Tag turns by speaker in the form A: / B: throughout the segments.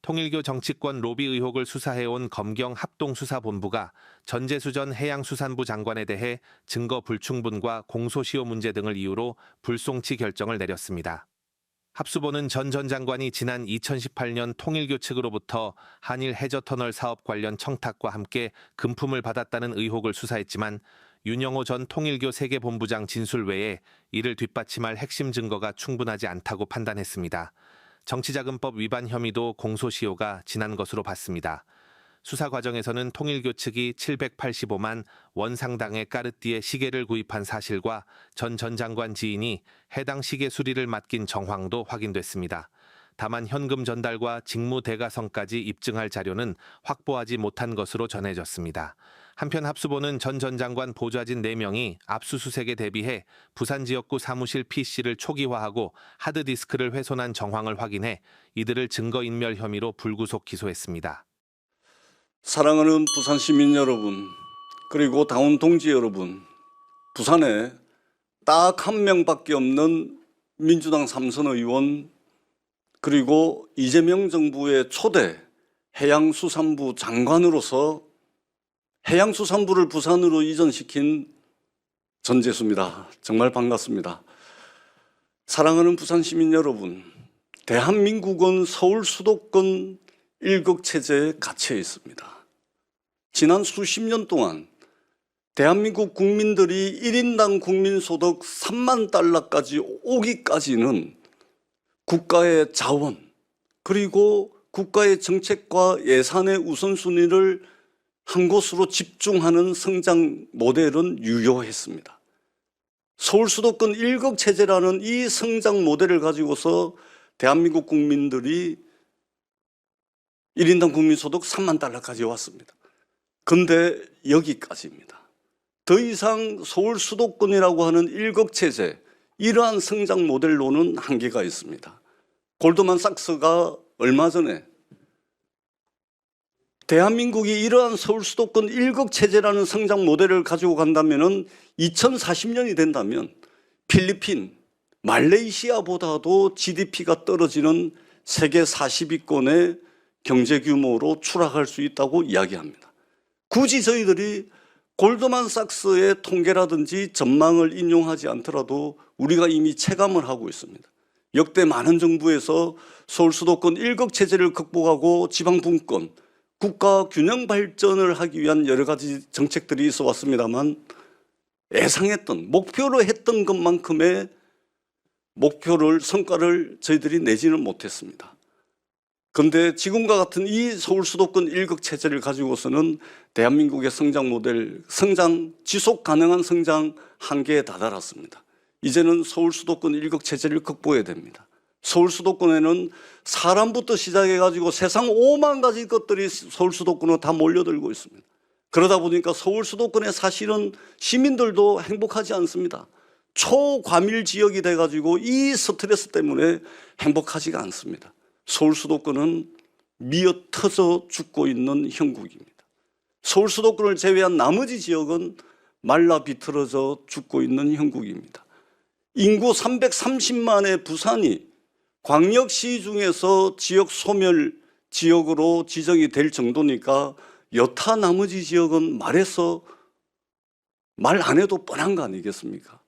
A: 통일교 정치권 로비 의혹을 수사해온 검경 합동수사본부가 전재수 전 해양수산부 장관에 대해 증거 불충분과 공소시효 문제 등을 이유로 불송치 결정을 내렸습니다. 합수본은 전 장관이 지난 2018년 통일교 측으로부터 한일 해저터널 사업 관련 청탁과 함께 금품을 받았다는 의혹을 수사했지만 윤영호 전 통일교 세계본부장 진술 외에 이를 뒷받침할 핵심 증거가 충분하지 않다고 판단했습니다. 정치자금법 위반 혐의도 공소시효가 지난 것으로 봤습니다. 수사 과정에서는 통일교 측이 785만 원 상당의 까르띠에 시계를 구입한 사실과 전 장관 지인이 해당 시계 수리를 맡긴 정황도 확인됐습니다. 다만 현금 전달과 직무 대가성까지 입증할 자료는 확보하지 못한 것으로 전해졌습니다. 한편 합수본은 전 장관 보좌진 4명이 압수수색에 대비해 부산 지역구 사무실 PC를 초기화하고 하드디스크를 훼손한 정황을 확인해 이들을 증거인멸 혐의로 불구속 기소했습니다.
B: 사랑하는 부산 시민 여러분, 그리고 당원 동지 여러분, 부산에 딱 한 명밖에 없는 민주당 삼선 의원, 그리고 이재명 정부의 초대 해양수산부 장관으로서 해양수산부를 부산으로 이전시킨 전재수입니다. 정말 반갑습니다. 사랑하는 부산 시민 여러분, 대한민국은 서울 수도권 일극체제에 갇혀 있습니다. 지난 수십 년 동안 대한민국 국민들이 1인당 국민소득 3만 달러까지 오기까지는 국가의 자원, 그리고 국가의 정책과 예산의 우선순위를 한 곳으로 집중하는 성장 모델은 유효했습니다. 서울 수도권 일극체제라는 이 성장 모델을 가지고서 대한민국 국민들이 1인당 국민소득 3만 달러까지 왔습니다. 근데 여기까지입니다. 더 이상 서울 수도권이라고 하는 일극체제, 이러한 성장 모델로는 한계가 있습니다. 골드만삭스가 얼마 전에 대한민국이 이러한 서울 수도권 일극체제라는 성장 모델을 가지고 간다면 2040년이 된다면 필리핀, 말레이시아보다도 GDP가 떨어지는 세계 40위권의 경제 규모로 추락할 수 있다고 이야기합니다. 굳이 저희들이 골드만삭스의 통계라든지 전망을 인용하지 않더라도 우리가 이미 체감을 하고 있습니다. 역대 많은 정부에서 서울 수도권 일극체제를 극복하고 지방분권, 국가 균형 발전을 하기 위한 여러 가지 정책들이 있어 왔습니다만 예상했던, 목표로 했던 것만큼의 성과를 저희들이 내지는 못했습니다. 그런데 지금과 같은 이 서울 수도권 일극체제를 가지고서는 대한민국의 성장 모델, 지속 가능한 성장 한계에 다다랐습니다. 이제는 서울 수도권 일극체제를 극복해야 됩니다. 서울 수도권에는 사람부터 시작해가지고 세상 5만 가지 것들이 서울 수도권으로 다 몰려들고 있습니다. 그러다 보니까 서울 수도권에 사실은 시민들도 행복하지 않습니다. 초과밀 지역이 돼가지고 이 스트레스 때문에 행복하지가 않습니다. 서울 수도권은 미어터져 죽고 있는 형국입니다. 서울 수도권을 제외한 나머지 지역은 말라 비틀어져 죽고 있는 형국입니다. 인구 330만의 부산이 광역시 중에서 지역 소멸 지역으로 지정이 될 정도니까 여타 나머지 지역은 말 안 해도 뻔한 거 아니겠습니까?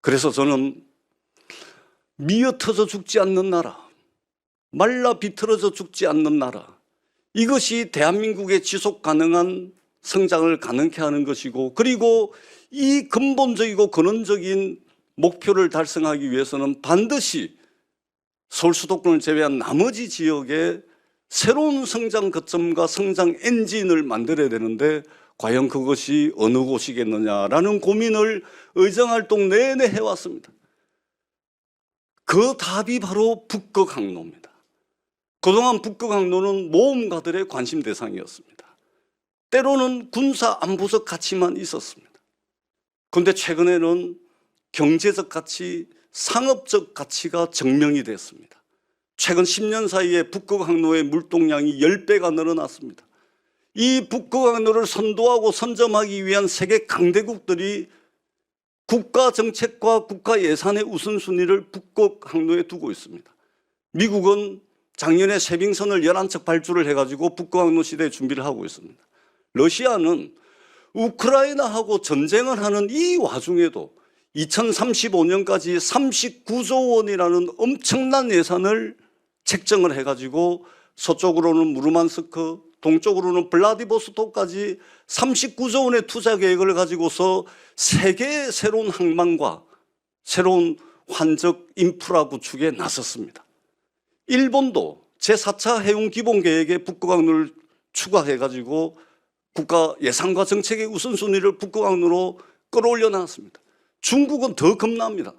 B: 그래서 저는 미어터져 죽지 않는 나라, 말라 비틀어져 죽지 않는 나라, 이것이 대한민국의 지속 가능한 성장을 가능케 하는 것이고, 그리고 이 근본적이고 근원적인 목표를 달성하기 위해서는 반드시 서울 수도권을 제외한 나머지 지역에 새로운 성장 거점과 성장 엔진을 만들어야 되는데 과연 그것이 어느 곳이겠느냐라는 고민을 의정활동 내내 해왔습니다. 그 답이 바로 북극항로입니다. 그동안 북극항로는 모험가들의 관심 대상이었습니다. 때로는 군사 안보적 가치만 있었습니다. 그런데 최근에는 경제적 가치, 상업적 가치가 증명이 됐습니다. 최근 10년 사이에 북극항로의 물동량이 10배가 늘어났습니다. 이 북극항로를 선도하고 선점하기 위한 세계 강대국들이 국가 정책과 국가 예산의 우선순위를 북극항로에 두고 있습니다. 미국은 작년에 세빙선을 11척 발주를 해가지고 북극항로 시대에 준비를 하고 있습니다. 러시아는 우크라이나하고 전쟁을 하는 이 와중에도 2035년까지 39조 원이라는 엄청난 예산을 책정을 해가지고 서쪽으로는 무르만스크, 동쪽으로는 블라디보스토크까지 39조 원의 투자 계획을 가지고서 세계의 새로운 항만과 새로운 환적 인프라 구축에 나섰습니다. 일본도 제4차 해운기본계획에 북극항로를 추가해가지고 국가 예산과 정책의 우선순위를 북극항로로 끌어올려 놨습니다. 중국은 더 겁납니다.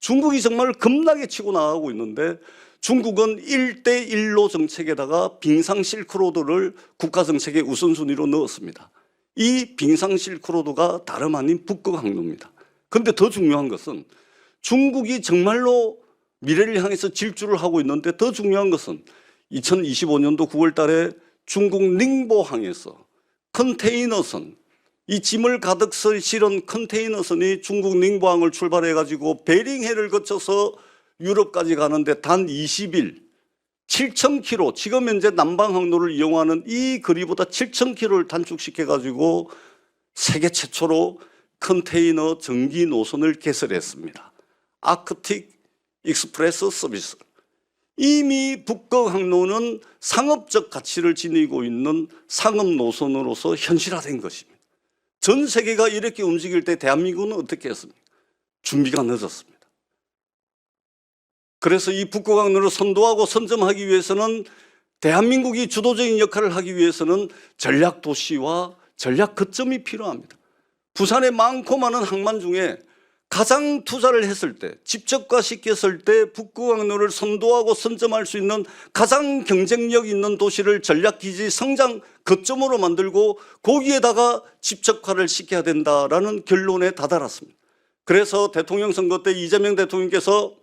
B: 중국이 정말 겁나게 치고 나가고 있는데 중국은 1대1로 정책에다가 빙상 실크로드를 국가 정책의 우선순위로 넣었습니다. 이 빙상 실크로드가 다름 아닌 북극항로입니다. 그런데 더 중요한 것은 중국이 정말로 미래를 향해서 질주를 하고 있는데 더 중요한 것은 2025년도 9월 달에 중국 닝보항에서 컨테이너선, 이 짐을 가득 실은 컨테이너선이 중국 닝보항을 출발해 가지고 베링해를 거쳐서 유럽까지 가는데 단 20일 7,000km, 지금 현재 남방항로를 이용하는 이 거리보다 7,000km를 단축시켜 가지고 세계 최초로 컨테이너 전기 노선을 개설했습니다. 아크틱 익스프레스 서비스. 이미 북극항로는 상업적 가치를 지니고 있는 상업 노선으로서 현실화된 것입니다. 전 세계가 이렇게 움직일 때 대한민국은 어떻게 했습니까? 준비가 늦었습니다. 그래서 이 북극항로를 선도하고 선점하기 위해서는 대한민국이 주도적인 역할을 하기 위해서는 전략 도시와 전략 거점이 필요합니다. 부산의 많고 많은 항만 중에 가장 투자를 했을 때, 집적화시켰을 때 북극항로를 선도하고 선점할 수 있는 가장 경쟁력 있는 도시를 전략기지 성장 거점으로 만들고 거기에다가 집적화를 시켜야 된다라는 결론에 다다랐습니다. 그래서 대통령 선거 때 이재명 대통령께서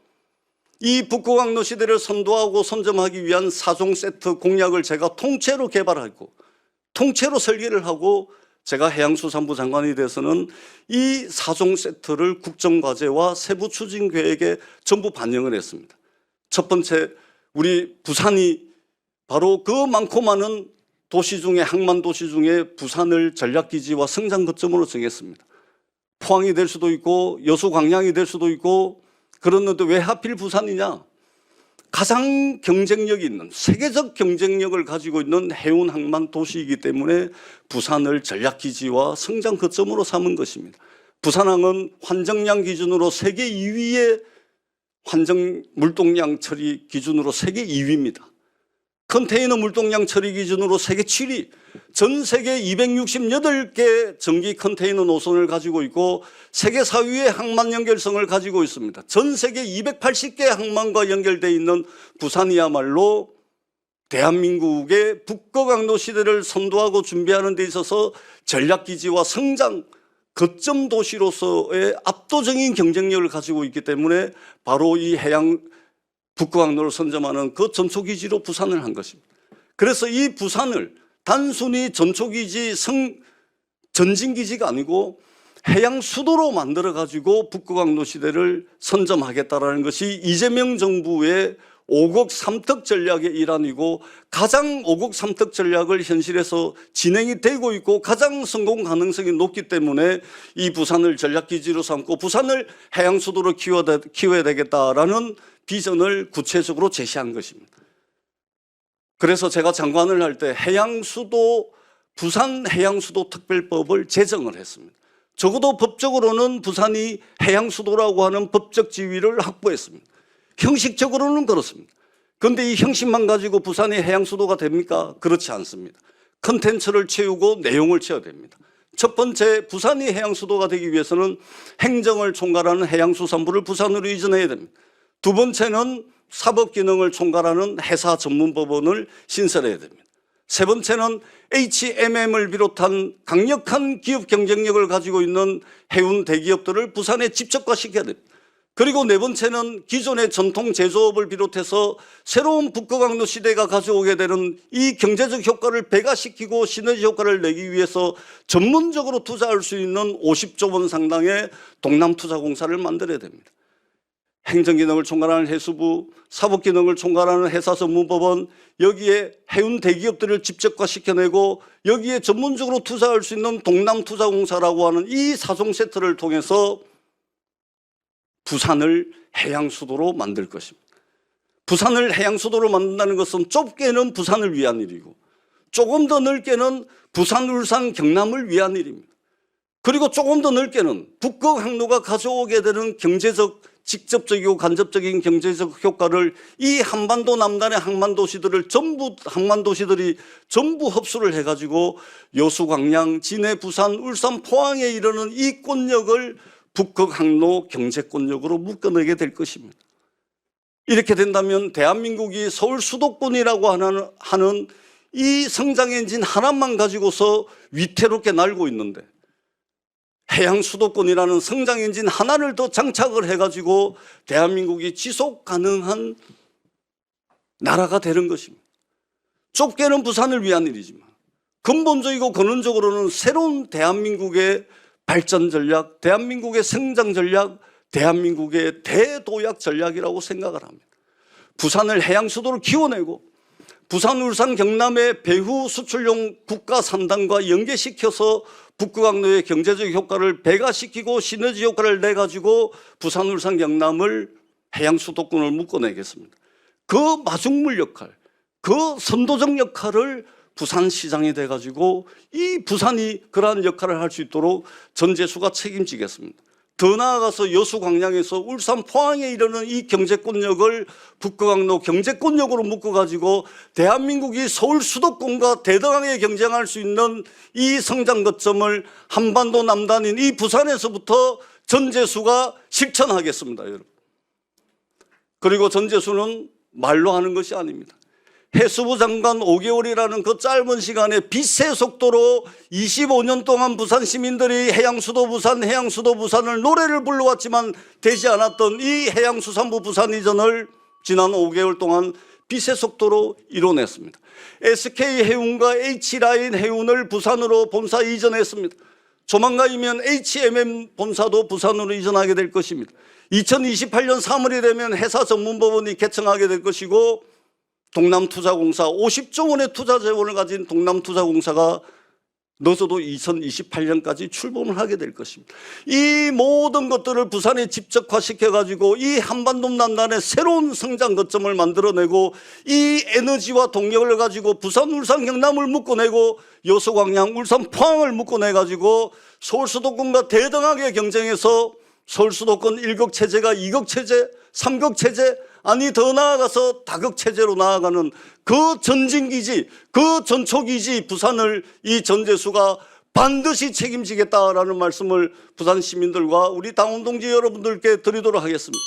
B: 이 북극항로 시대를 선도하고 선점하기 위한 4종 세트 공약을 제가 통째로 개발하고 통째로 설계를 하고 제가 해양수산부 장관이 돼서는 이 4종 세트를 국정과제와 세부 추진 계획에 전부 반영을 했습니다. 첫 번째, 우리 부산이 바로 그 많고 많은 도시 중에 항만 도시 중에 부산을 전략기지와 성장 거점으로 정했습니다. 포항이 될 수도 있고 여수 광양이 될 수도 있고 그랬는데 왜 하필 부산이냐? 가장 경쟁력이 있는 세계적 경쟁력을 가지고 있는 해운 항만 도시이기 때문에 부산을 전략기지와 성장 거점으로 삼은 것입니다. 부산항은 환정량 기준으로 세계 2위의 환정 물동량 처리 기준으로 세계 2위입니다. 컨테이너 물동량 처리 기준으로 세계 7위, 전 세계 268개 전기 컨테이너 노선을 가지고 있고 세계 4위의 항만 연결성을 가지고 있습니다. 전 세계 280개 항만과 연결되어 있는 부산이야말로 대한민국의 북극항로 시대를 선도하고 준비하는 데 있어서 전략기지와 성장 거점 도시로서의 압도적인 경쟁력을 가지고 있기 때문에 바로 이 해양 북극항로를 선점하는 그 전초기지로 부산을 한 것입니다. 그래서 이 부산을 단순히 전초기지 전진기지가 아니고 해양 수도로 만들어 가지고 북극항로 시대를 선점하겠다라는 것이 이재명 정부의 5국 3특 전략의 일환이고 가장 5국 3특 전략을 현실에서 진행이 되고 있고 가장 성공 가능성이 높기 때문에 이 부산을 전략기지로 삼고 부산을 해양 수도로 키워야 되겠다라는 비전을 구체적으로 제시한 것입니다. 그래서 제가 장관을 할 때 해양수도 부산 해양수도 특별법을 제정을 했습니다. 적어도 법적으로는 부산이 해양수도라고 하는 법적 지위를 확보했습니다. 형식적으로는 그렇습니다. 그런데 이 형식만 가지고 부산이 해양수도가 됩니까? 그렇지 않습니다. 컨텐츠를 채우고 내용을 채워야 됩니다. 첫 번째, 부산이 해양수도가 되기 위해서는 행정을 총괄하는 해양수산부를 부산으로 이전해야 됩니다. 두 번째는 사법기능을 총괄하는 해사 전문법원을 신설해야 됩니다. 세 번째는 HMM을 비롯한 강력한 기업 경쟁력을 가지고 있는 해운 대기업들을 부산에 집적화시켜야 됩니다. 그리고 네 번째는 기존의 전통 제조업을 비롯해서 새로운 북극항로 시대가 가져오게 되는 이 경제적 효과를 배가시키고 시너지 효과를 내기 위해서 전문적으로 투자할 수 있는 50조 원 상당의 동남투자공사를 만들어야 됩니다. 행정기능을 총괄하는 해수부, 사법기능을 총괄하는 해사전문법원, 여기에 해운 대기업들을 집적화시켜내고 여기에 전문적으로 투자할 수 있는 동남투자공사라고 하는 이 사종 세트를 통해서 부산을 해양수도로 만들 것입니다. 부산을 해양수도로 만든다는 것은 좁게는 부산을 위한 일이고 조금 더 넓게는 부산, 울산, 경남을 위한 일입니다. 그리고 조금 더 넓게는 북극 항로가 가져오게 되는 경제적, 직접적이고 간접적인 경제적 효과를 이 한반도 남단의 항만도시들을 항만도시들이 전부 흡수를 해가지고 여수, 광양, 진해, 부산, 울산, 포항에 이르는 이 권역을 북극 항로 경제권역으로 묶어내게 될 것입니다. 이렇게 된다면 대한민국이 서울 수도권이라고 하는 이 성장 엔진 하나만 가지고서 위태롭게 날고 있는데 해양 수도권이라는 성장 엔진 하나를 더 장착을 해가지고 대한민국이 지속 가능한 나라가 되는 것입니다. 좁게는 부산을 위한 일이지만 근본적이고 근원적으로는 새로운 대한민국의 발전 전략, 대한민국의 성장 전략, 대한민국의 대도약 전략이라고 생각을 합니다. 부산을 해양 수도로 키워내고 부산, 울산, 경남의 배후 수출용 국가 산단과 연계시켜서 북극항로의 경제적 효과를 배가시키고 시너지 효과를 내가지고 부산, 울산, 경남을 해양 수도권을 묶어내겠습니다. 그 마중물 역할, 그 선도적 역할을 부산시장이 돼가지고 이 부산이 그러한 역할을 할 수 있도록 전재수가 책임지겠습니다. 더 나아가서 여수, 광양에서 울산, 포항에 이르는 이 경제권역을 북극항로 경제권역으로 묶어가지고 대한민국이 서울 수도권과 대등하게 경쟁할 수 있는 이 성장 거점을 한반도 남단인 이 부산에서부터 전재수가 실천하겠습니다, 여러분. 그리고 전재수는 말로 하는 것이 아닙니다. 해수부 장관 5개월이라는 그 짧은 시간에 빛의 속도로 25년 동안 부산 시민들이 해양수도 부산, 해양수도 부산을 노래를 불러왔지만 되지 않았던 이 해양수산부 부산 이전을 지난 5개월 동안 빛의 속도로 이뤄냈습니다. SK해운과 H라인 해운을 부산으로 본사 이전했습니다. 조만간이면 HMM 본사도 부산으로 이전하게 될 것입니다. 2028년 3월이 되면 해사전문법원이 개청하게 될 것이고 동남투자공사 50조 원의 투자 재원을 가진 동남투자공사가 늦어도 2028년까지 출범을 하게 될 것입니다. 이 모든 것들을 부산에 집적화시켜가지고 이 한반도 남단의 새로운 성장 거점을 만들어내고 이 에너지와 동력을 가지고 부산, 울산, 경남을 묶어내고 여수, 광양, 울산, 포항을 묶어내가지고 서울 수도권과 대등하게 경쟁해서 서울 수도권 1국 체제가 2국 체제, 3국 체제, 아니 더 나아가서 다극 체제로 나아가는 그 전진기지, 그 전초기지 부산을 이 전재수가 반드시 책임지겠다라는 말씀을 부산 시민들과 우리 당원 동지 여러분들께 드리도록 하겠습니다.